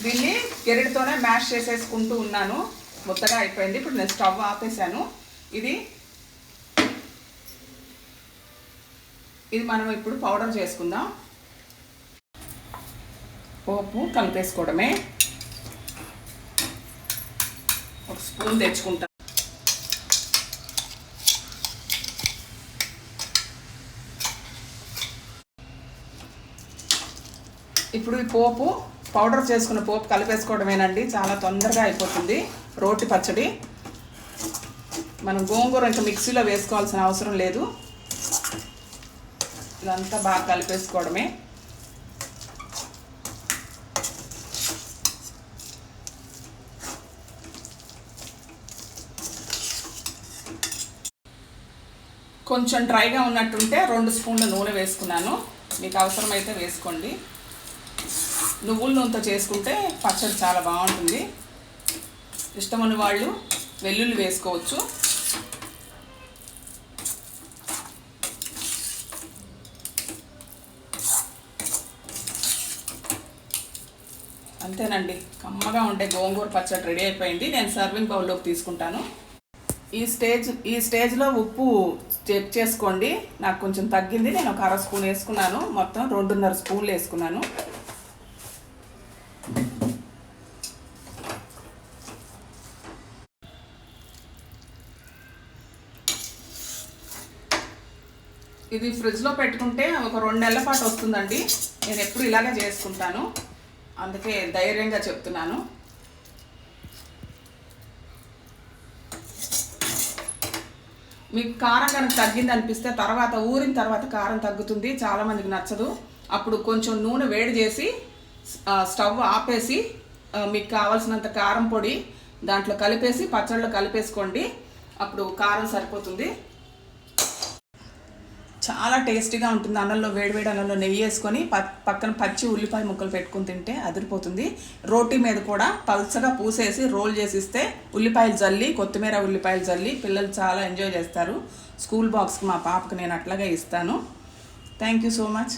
దీన్ని గెరిటితోనే మ్యాష్ చేసేసుకుంటూ ఉన్నాను. ముద్దగా అయిపోయింది. ఇప్పుడు నేను స్టవ్ ఆపేసాను. ఇది మనం ఇప్పుడు పౌడర్ చేసుకుందాం. పోపు కలిపేసుకోవడమే. ఒక స్పూన్ తెచ్చుకుంటా. ఇప్పుడు ఈ పోపు పౌడర్ చేసుకున్న పోపు కలిపేసుకోవడమేనండి. చాలా తొందరగా అయిపోతుంది రోటి పచ్చడి. మనం గోంగూర ఇంకా మిక్సీలో వేసుకోవాల్సిన అవసరం లేదు. ఇదంతా బాగా కలిపేసుకోవడమే. కొంచెం డ్రైగా ఉన్నట్టుంటే 2 స్పూన్ల నూనె వేసుకున్నాను. మీకు అవసరమైతే వేసుకోండి. నువ్వుల నూనెతో చేసుకుంటే పచ్చడి చాలా బాగుంటుంది. ఇష్టమైన వాళ్ళు వెల్లుల్లి వేసుకోవచ్చు. అంతేనండి, కమ్మగా ఉండే గోంగూర పచ్చడి రెడీ అయిపోయింది. నేను సర్వింగ్ బౌల్లోకి తీసుకుంటాను. ఈ స్టేజ్లో ఉప్పు చెక్ చేసుకోండి. నాకు కొంచెం తగ్గింది. నేను ఒక 1/2 స్పూన్ వేసుకున్నాను. మొత్తం 2.5 స్పూన్లు వేసుకున్నాను. ఇది ఫ్రిడ్జ్లో పెట్టుకుంటే ఒక 2 నెలల పాటు వస్తుందండి. నేను ఎప్పుడు ఇలాగే చేసుకుంటాను, అందుకే ధైర్యంగా చెప్తున్నాను. మీకు కారం కనుక తగ్గింది అనిపిస్తే తర్వాత ఊరిన తర్వాత కారం తగ్గుతుంది. చాలామందికి నచ్చదు. అప్పుడు కొంచెం నూనె వేడి చేసి స్టవ్ ఆపేసి మీకు కావాల్సినంత కారం పొడి దాంట్లో కలిపేసి పచ్చళ్ళు కలిపేసుకోండి. అప్పుడు కారం సరిపోతుంది. చాలా టేస్టీగా ఉంటుంది. అన్నంలో వేడివేడి అన్నంలో నెయ్యి వేసుకొని పక్కన పచ్చి ఉల్లిపాయ ముక్కలు పెట్టుకుని తింటే అదిరిపోతుంది. రోటీ మీద కూడా పల్చగా పూసేసి రోల్ చేసి ఇస్తే ఉల్లిపాయలు జల్లి, కొత్తిమీర ఉల్లిపాయలు జల్లి పిల్లలు చాలా ఎంజాయ్ చేస్తారు. స్కూల్ బాక్స్కి మా పాపకు నేను అట్లాగే ఇస్తాను. Thank you so much.